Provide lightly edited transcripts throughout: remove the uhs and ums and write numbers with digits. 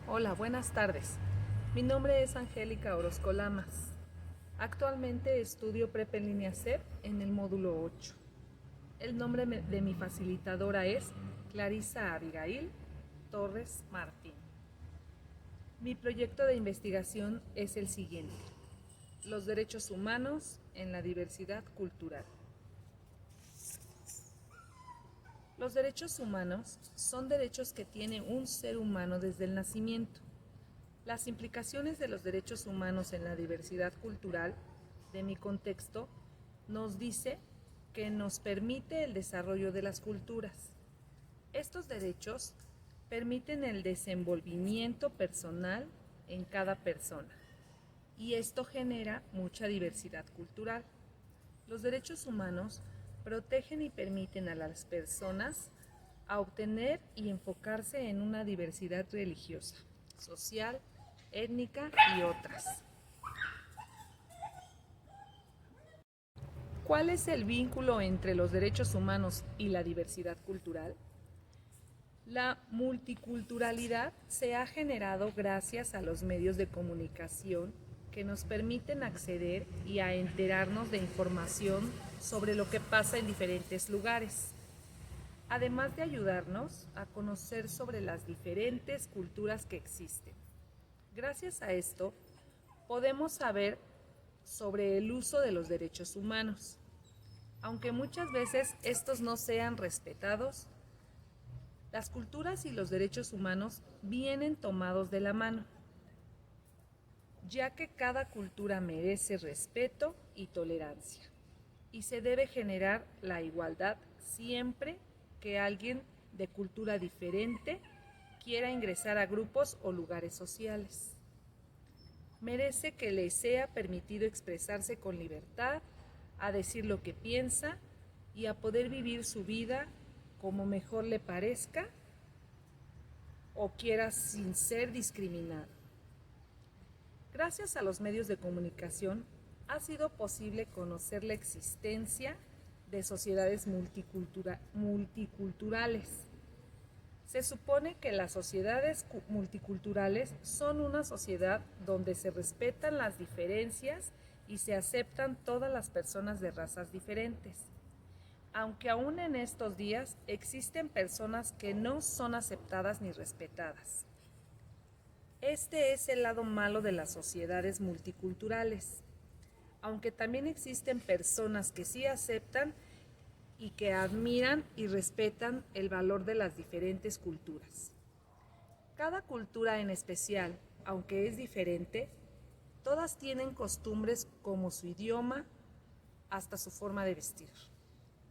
Hola, buenas tardes. Mi nombre es Angélica Orozco Lamas. Actualmente estudio Prepa en línea CEP en el módulo 8. El nombre de mi facilitadora es Clarisa Abigail Torres Martín. Mi proyecto de investigación es el siguiente: los derechos humanos en la diversidad cultural. Los derechos humanos son derechos que tiene un ser humano desde el nacimiento. Las implicaciones de los derechos humanos en la diversidad cultural de mi contexto nos dice que nos permite el desarrollo de las culturas. Estos derechos permiten el desenvolvimiento personal en cada persona y esto genera mucha diversidad cultural. Los derechos humanos protegen y permiten a las personas a obtener y enfocarse en una diversidad religiosa, social, étnica y otras. ¿Cuál es el vínculo entre los derechos humanos y la diversidad cultural? La multiculturalidad se ha generado gracias a los medios de comunicación que nos permiten acceder y a enterarnos de información sobre lo que pasa en diferentes lugares, además de ayudarnos a conocer sobre las diferentes culturas que existen. Gracias a esto, podemos saber sobre el uso de los derechos humanos, aunque muchas veces estos no sean respetados. Las culturas y los derechos humanos vienen tomados de la mano, ya que cada cultura merece respeto y tolerancia, y se debe generar la igualdad siempre que alguien de cultura diferente quiera ingresar a grupos o lugares sociales. Merece que le sea permitido expresarse con libertad, a decir lo que piensa y a poder vivir su vida como mejor le parezca o quiera sin ser discriminado. Gracias a los medios de comunicación ha sido posible conocer la existencia de sociedades multiculturales. Se supone que las sociedades multiculturales son una sociedad donde se respetan las diferencias y se aceptan todas las personas de razas diferentes. Aunque aún en estos días existen personas que no son aceptadas ni respetadas. Este es el lado malo de las sociedades multiculturales, aunque también existen personas que sí aceptan y que admiran y respetan el valor de las diferentes culturas. Cada cultura en especial, aunque es diferente, todas tienen costumbres como su idioma, hasta su forma de vestir,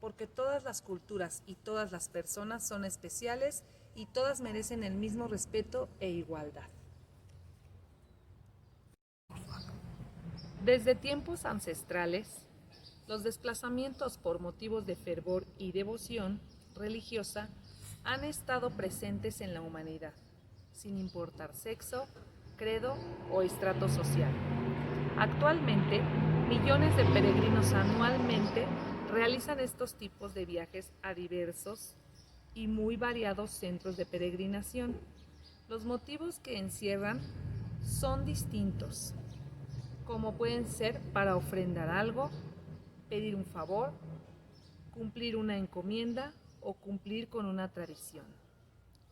porque todas las culturas y todas las personas son especiales y todas merecen el mismo respeto e igualdad. Desde tiempos ancestrales, los desplazamientos por motivos de fervor y devoción religiosa han estado presentes en la humanidad, sin importar sexo, credo o estrato social. Actualmente, millones de peregrinos anualmente realizan estos tipos de viajes a diversos y muy variados centros de peregrinación. Los motivos que encierran son distintos, como pueden ser para ofrendar algo, pedir un favor, cumplir una encomienda o cumplir con una tradición.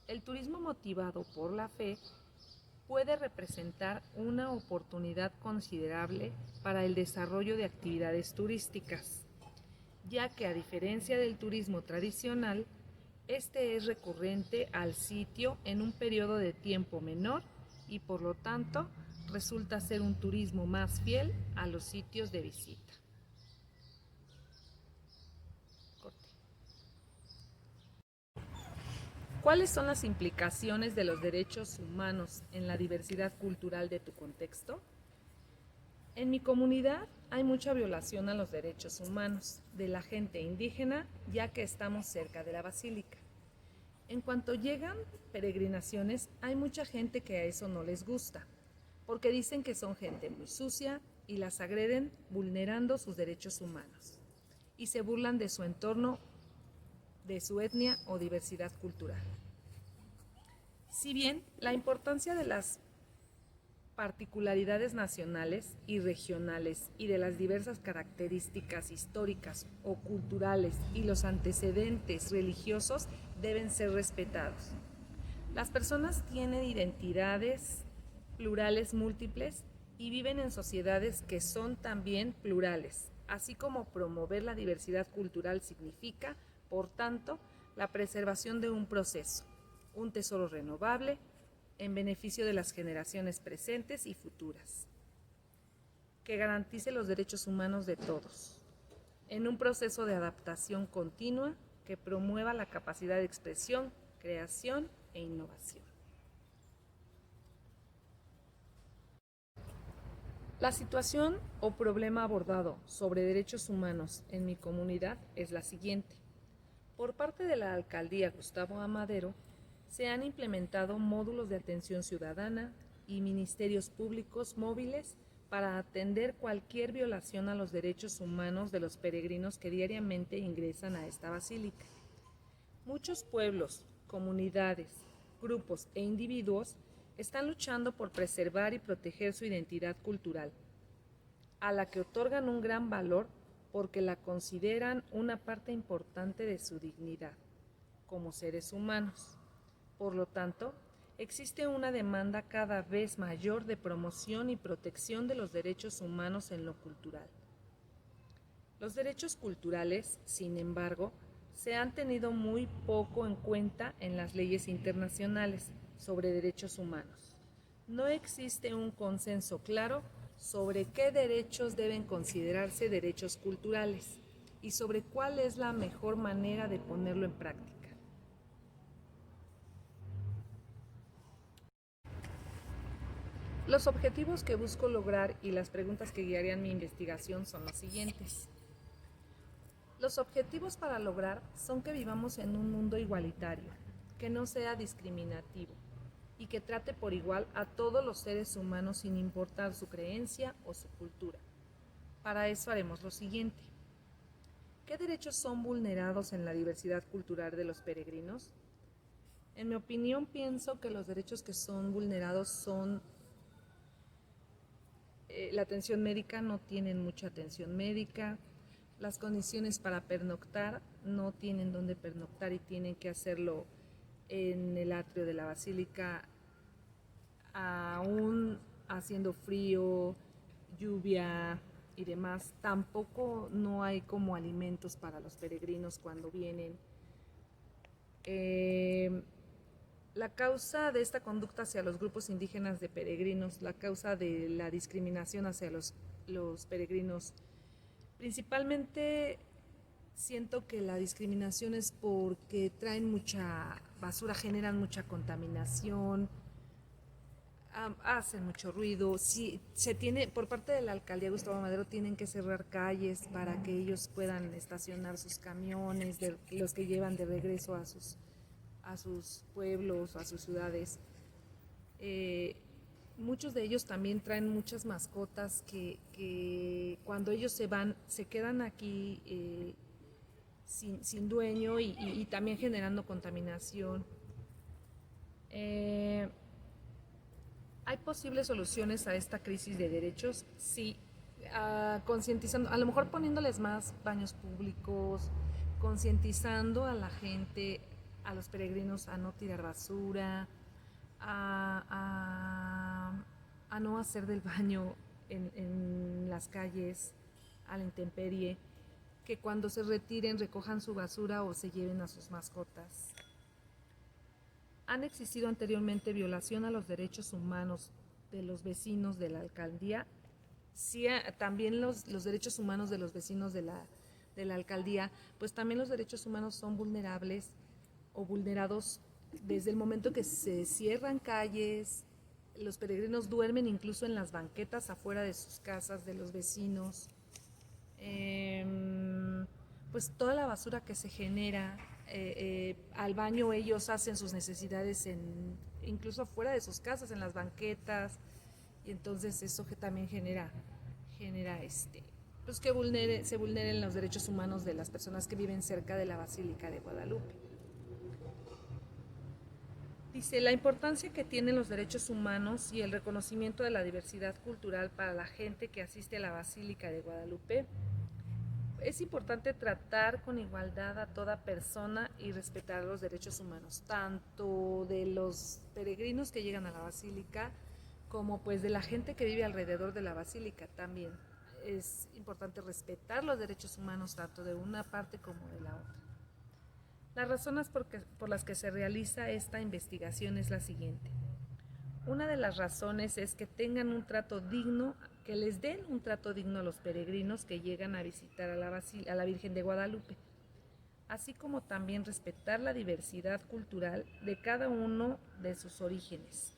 El turismo motivado por la fe puede representar una oportunidad considerable para el desarrollo de actividades turísticas, ya que a diferencia del turismo tradicional, este es recurrente al sitio en un periodo de tiempo menor y por lo tanto resulta ser un turismo más fiel a los sitios de visita. ¿Cuáles son las implicaciones de los derechos humanos en la diversidad cultural de tu contexto? En mi comunidad hay mucha violación a los derechos humanos de la gente indígena, ya que estamos cerca de la basílica. En cuanto llegan peregrinaciones, hay mucha gente que a eso no les gusta, porque dicen que son gente muy sucia y las agreden vulnerando sus derechos humanos y se burlan de su entorno, de su etnia o diversidad cultural. Si bien la importancia de las particularidades nacionales y regionales y de las diversas características históricas o culturales y los antecedentes religiosos deben ser respetados. Las personas tienen identidades plurales múltiples y viven en sociedades que son también plurales, así como promover la diversidad cultural significa, por tanto, la preservación de un proceso, un tesoro renovable, en beneficio de las generaciones presentes y futuras, que garantice los derechos humanos de todos, en un proceso de adaptación continua que promueva la capacidad de expresión, creación e innovación. La situación o problema abordado sobre derechos humanos en mi comunidad es la siguiente. Por parte de la Alcaldía Gustavo A. Madero, se han implementado módulos de atención ciudadana y ministerios públicos móviles para atender cualquier violación a los derechos humanos de los peregrinos que diariamente ingresan a esta basílica. Muchos pueblos, comunidades, grupos e individuos están luchando por preservar y proteger su identidad cultural, a la que otorgan un gran valor porque la consideran una parte importante de su dignidad como seres humanos. Por lo tanto, existe una demanda cada vez mayor de promoción y protección de los derechos humanos en lo cultural. Los derechos culturales, sin embargo, se han tenido muy poco en cuenta en las leyes internacionales sobre derechos humanos. No existe un consenso claro sobre qué derechos deben considerarse derechos culturales y sobre cuál es la mejor manera de ponerlo en práctica. Los objetivos que busco lograr y las preguntas que guiarían mi investigación son los siguientes. Los objetivos para lograr son que vivamos en un mundo igualitario, que no sea discriminativo y que trate por igual a todos los seres humanos sin importar su creencia o su cultura. Para eso haremos lo siguiente. ¿Qué derechos son vulnerados en la diversidad cultural de los peregrinos? En mi opinión, pienso que los derechos que son vulnerados son la atención médica, no tienen mucha atención médica, las condiciones para pernoctar, no tienen dónde pernoctar y tienen que hacerlo en el atrio de la basílica, aún haciendo frío, lluvia y demás. Tampoco no hay como alimentos para los peregrinos cuando vienen. La causa de esta conducta hacia los grupos indígenas de peregrinos, la causa de la discriminación hacia los peregrinos, principalmente siento que la discriminación es porque traen mucha basura, generan mucha contaminación, hacen mucho ruido. Si se tiene, por parte de la alcaldía Gustavo Madero, tienen que cerrar calles para que ellos puedan estacionar sus camiones, los que llevan de regreso a sus pueblos, a sus ciudades. Muchos de ellos también traen muchas mascotas que cuando ellos se van, se quedan aquí sin dueño y también generando contaminación. ¿Hay posibles soluciones a esta crisis de derechos? Sí, concientizando, a lo mejor poniéndoles más baños públicos, concientizando a la gente, a los peregrinos a no tirar basura, a no hacer del baño en las calles, a la intemperie, que cuando se retiren recojan su basura o se lleven a sus mascotas. ¿Han existido anteriormente violación a los derechos humanos de los vecinos de la alcaldía? Sí, también los derechos humanos de los vecinos de la alcaldía, pues también los derechos humanos son vulnerables o vulnerados desde el momento que se cierran calles, los peregrinos duermen incluso en las banquetas afuera de sus casas, de los vecinos, pues toda la basura que se genera, al baño ellos hacen sus necesidades incluso fuera de sus casas, en las banquetas, y entonces eso que también genera pues que se vulneren los derechos humanos de las personas que viven cerca de la Basílica de Guadalupe. Dice, la importancia que tienen los derechos humanos y el reconocimiento de la diversidad cultural para la gente que asiste a la Basílica de Guadalupe. Es importante tratar con igualdad a toda persona y respetar los derechos humanos, tanto de los peregrinos que llegan a la Basílica como pues de la gente que vive alrededor de la Basílica también. Es importante respetar los derechos humanos tanto de una parte como de la otra. Las razones por las que se realiza esta investigación es la siguiente. Una de las razones es que tengan un trato digno, que les den un trato digno a los peregrinos que llegan a visitar a la Virgen de Guadalupe, así como también respetar la diversidad cultural de cada uno de sus orígenes,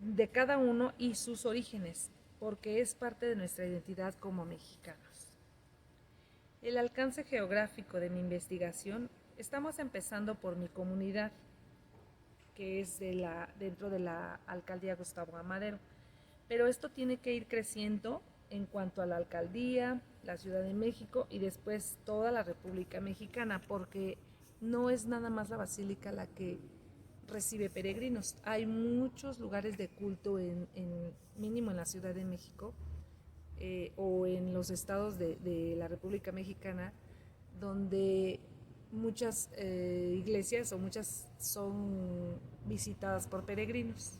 de cada uno y sus orígenes, porque es parte de nuestra identidad como mexicanos. El alcance geográfico de mi investigación, estamos empezando por mi comunidad, que es dentro de la alcaldía Gustavo Amadero, pero esto tiene que ir creciendo en cuanto a la alcaldía, la Ciudad de México y después toda la República Mexicana, porque no es nada más la basílica la que recibe peregrinos. Hay muchos lugares de culto mínimo en la Ciudad de México o en los estados de la República Mexicana, donde muchas iglesias o muchas son visitadas por peregrinos.